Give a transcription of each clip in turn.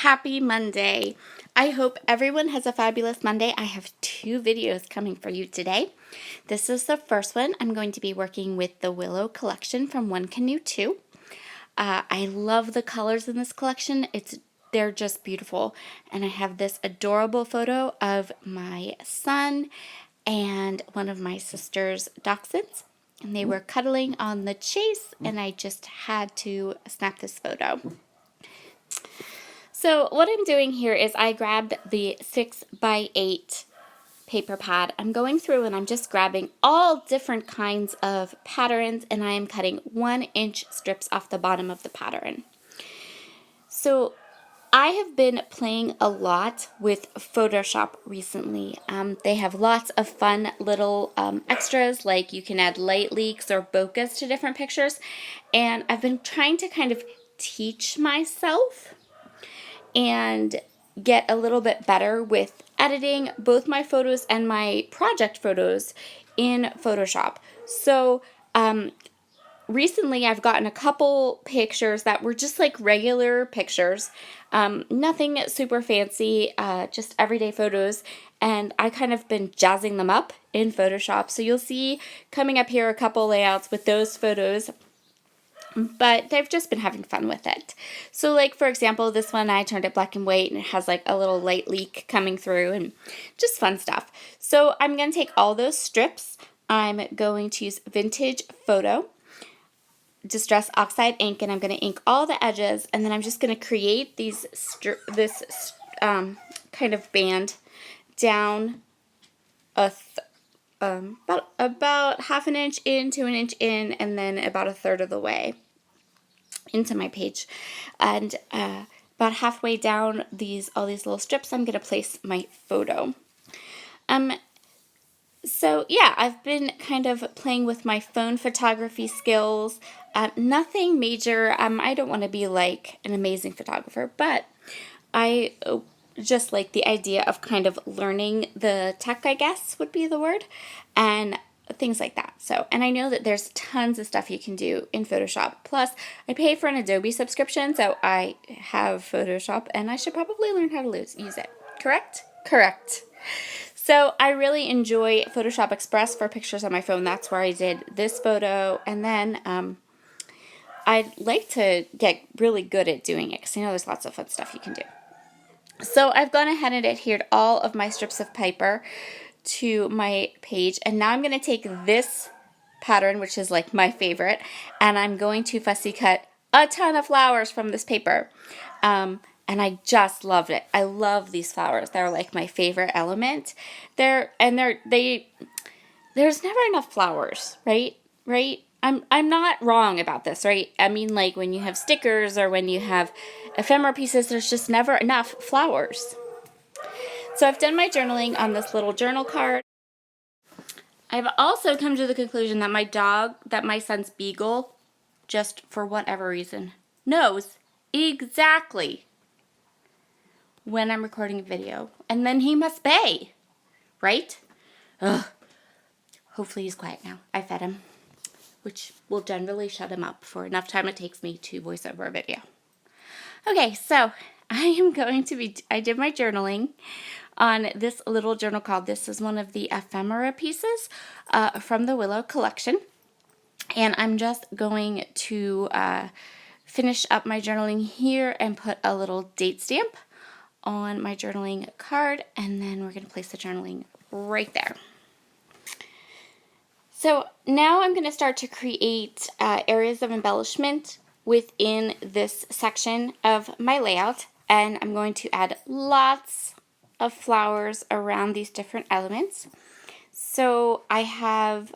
Happy Monday. I hope everyone has a fabulous Monday. I have 2 videos coming for you today. This is the first one. I'm going to be working with the Willow collection from One Canoe 2. I love the colors in this collection. They're just beautiful. And I have this adorable photo of my son and one of my sister's dachshunds. And they were cuddling on the chase, and I just had to snap this photo. So what I'm doing here is I grabbed the 6x8 paper pad. I'm going through and I'm just grabbing all different kinds of patterns, and I am cutting 1-inch strips off the bottom of the pattern. So I have been playing a lot with Photoshop recently. They have lots of fun little extras, like you can add light leaks or bokehs to different pictures, and I've been trying to kind of teach myself and get a little bit better with editing both my photos and my project photos in Photoshop. So recently I've gotten a couple pictures that were just like regular pictures, nothing super fancy, just everyday photos, and I kind of been jazzing them up in Photoshop. So you'll see coming up here a couple layouts with those photos, but they've just been having fun with it. So like, for example, this one I turned it black and white, and it has like a little light leak coming through and just fun stuff. So I'm going to take all those strips. I'm going to use Vintage Photo Distress Oxide ink, and I'm going to ink all the edges, and then I'm just going to create this kind of band down about half an inch in to an inch in, and then about a third of the way into my page. And about halfway down all these little strips, I'm going to place my photo. So yeah, I've been kind of playing with my phone photography skills. Nothing major. I don't want to be like an amazing photographer, but I just like the idea of kind of learning the tech, I guess would be the word, and things like that. So, and I know that there's tons of stuff you can do in Photoshop. Plus, I pay for an Adobe subscription, so I have Photoshop, and I should probably learn how to use it. Correct? Correct. So I really enjoy Photoshop Express for pictures on my phone. That's where I did this photo, and then I'd like to get really good at doing it because I know there's lots of fun stuff you can do. So I've gone ahead and adhered all of my strips of paper to my page, and now I'm going to take this pattern, which is like my favorite, and I'm going to fussy cut a ton of flowers from this paper. And I just loved it. I love these flowers. They're like my favorite element. There's never enough flowers, right? Right? I'm not wrong about this, right? I mean, like when you have stickers or when you have ephemera pieces, there's just never enough flowers. So I've done my journaling on this little journal card. I've also come to the conclusion that my son's beagle, just for whatever reason, knows exactly when I'm recording a video, and then he must bay, right? Ugh. Hopefully he's quiet now. I fed him, which will generally shut him up for enough time it takes me to voice over a video. Okay, so I did my journaling on this little journal card. This is one of the ephemera pieces from the Willow collection, and I'm just going to finish up my journaling here and put a little date stamp on my journaling card, and then we're going to place the journaling right there. So now I'm going to start to create areas of embellishment within this section of my layout, and I'm going to add lots of flowers around these different elements. So I have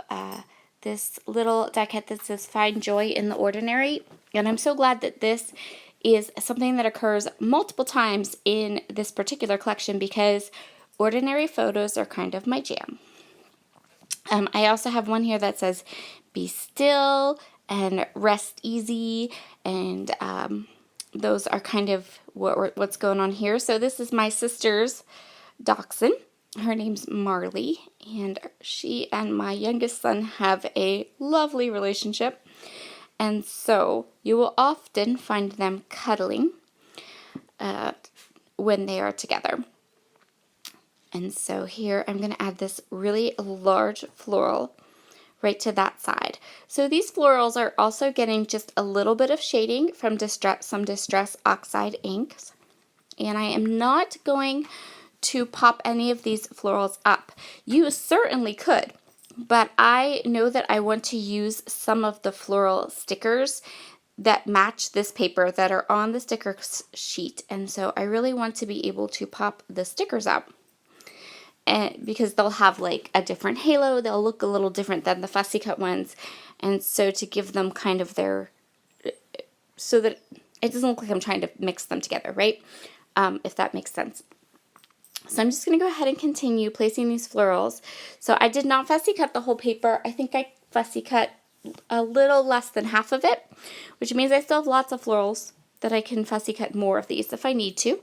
this little die cut that says "Find Joy in the Ordinary," and I'm so glad that this is something that occurs multiple times in this particular collection because ordinary photos are kind of my jam. I also have one here that says "Be still" and "Rest easy," and those are kind of what's going on here. So this is my sister's dachshund. Her name's Marley, and she and my youngest son have a lovely relationship. And so you will often find them cuddling. when they are together. And so here I'm going to add this really large floral right to that side. So these florals are also getting just a little bit of shading from some Distress Oxide inks. And I am not going to pop any of these florals up. You certainly could, but I know that I want to use some of the floral stickers that match this paper that are on the sticker sheet. And so I really want to be able to pop the stickers up. And because they'll have like a different halo, they'll look a little different than the fussy cut ones. And so to give them kind of their, so that it doesn't look like I'm trying to mix them together, right? If that makes sense. So I'm just going to go ahead and continue placing these florals. So I did not fussy cut the whole paper. I think I fussy cut a little less than half of it, which means I still have lots of florals that I can fussy cut more of these if I need to.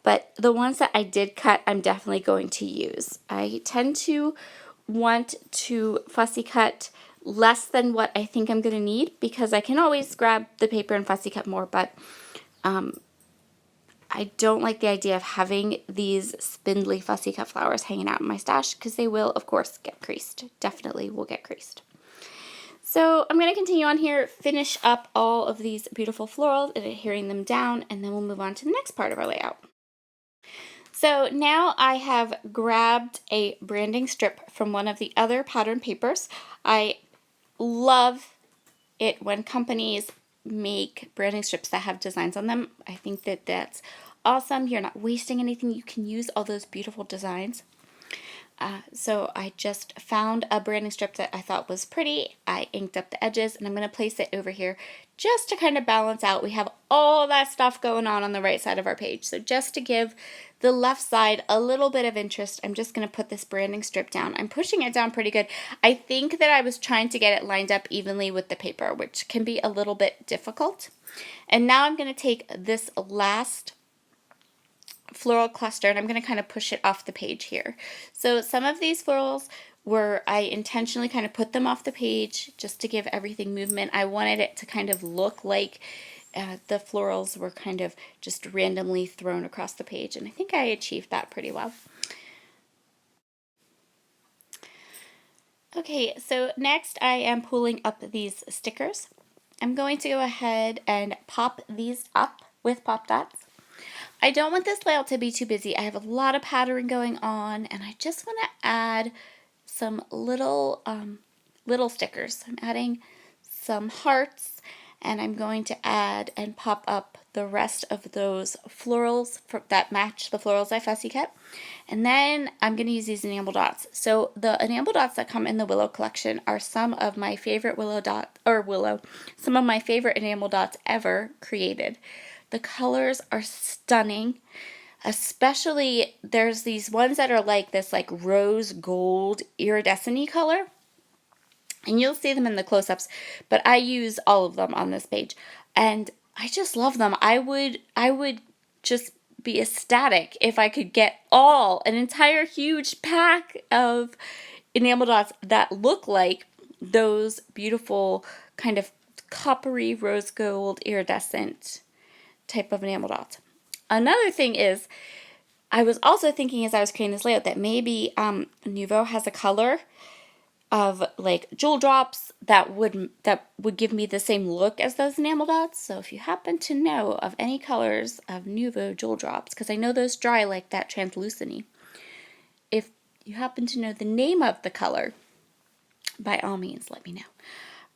But the ones that I did cut, I'm definitely going to use. I tend to want to fussy cut less than what I think I'm going to need because I can always grab the paper and fussy cut more, but I don't like the idea of having these spindly fussy cut flowers hanging out in my stash because they will, of course, get creased. Definitely will get creased. So I'm going to continue on here, finish up all of these beautiful florals and adhering them down, and then we'll move on to the next part of our layout. So now I have grabbed a branding strip from one of the other pattern papers. I love it when companies make branding strips that have designs on them. I think that that's awesome. You're not wasting anything. You can use all those beautiful designs. So I just found a branding strip that I thought was pretty. I inked up the edges and I'm going to place it over here just to kind of balance out. We have all that stuff going on the right side of our page. So just to give the left side a little bit of interest, I'm just going to put this branding strip down. I'm pushing it down pretty good. I think that I was trying to get it lined up evenly with the paper, which can be a little bit difficult. And now I'm going to take this last floral cluster and I'm going to kind of push it off the page here. So some of these florals were, I intentionally kind of put them off the page just to give everything movement. I wanted it to kind of look like the florals were kind of just randomly thrown across the page, and I think I achieved that pretty well. Okay, so next I am pulling up these stickers. I'm going to go ahead and pop these up with pop dots. I don't want this layout to be too busy. I have a lot of patterning going on, and I just want to add some little stickers. I'm adding some hearts, and I'm going to add and pop up the rest of those florals that match the florals I fussy cut. And then I'm going to use these enamel dots. So the enamel dots that come in the Willow collection are some of my favorite some of my favorite enamel dots ever created. The colors are stunning, especially there's these ones that are like this like rose gold iridescent-y color. And you'll see them in the close-ups, but I use all of them on this page. And I just love them. I would just be ecstatic if I could get an entire huge pack of enamel dots that look like those beautiful kind of coppery rose gold iridescent type of enamel dots. Another thing is, I was also thinking as I was creating this layout that maybe Nuvo has a color of like jewel drops that would give me the same look as those enamel dots. So if you happen to know of any colors of Nuvo jewel drops, because I know those dry like that translucent-y, if you happen to know the name of the color, by all means let me know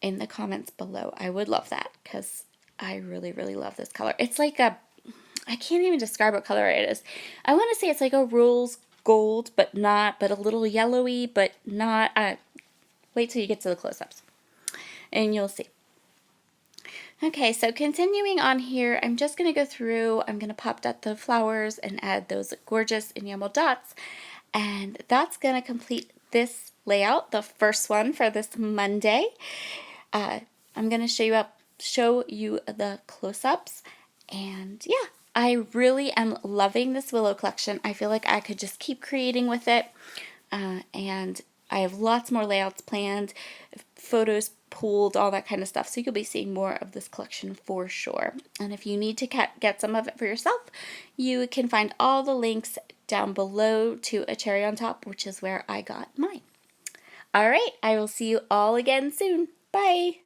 in the comments below. I would love that because I really, really love this color. It's like I can't even describe what color it is. I want to say it's like a rose gold, but a little yellowy, but not. Wait till you get to the close-ups and you'll see. Okay, so continuing on here, I'm just going to go through, I'm going to pop dot the flowers and add those gorgeous enamel dots, and that's going to complete this layout, the first one for this Monday. I'm going to show you the close-ups, and yeah, I really am loving this Willow collection. I feel like I could just keep creating with it, and I have lots more layouts planned, photos pooled, all that kind of stuff. So you'll be seeing more of this collection for sure. And if you need to get some of it for yourself, you can find all the links down below to A Cherry on Top, which is where I got mine. All right, I will see you all again soon. Bye.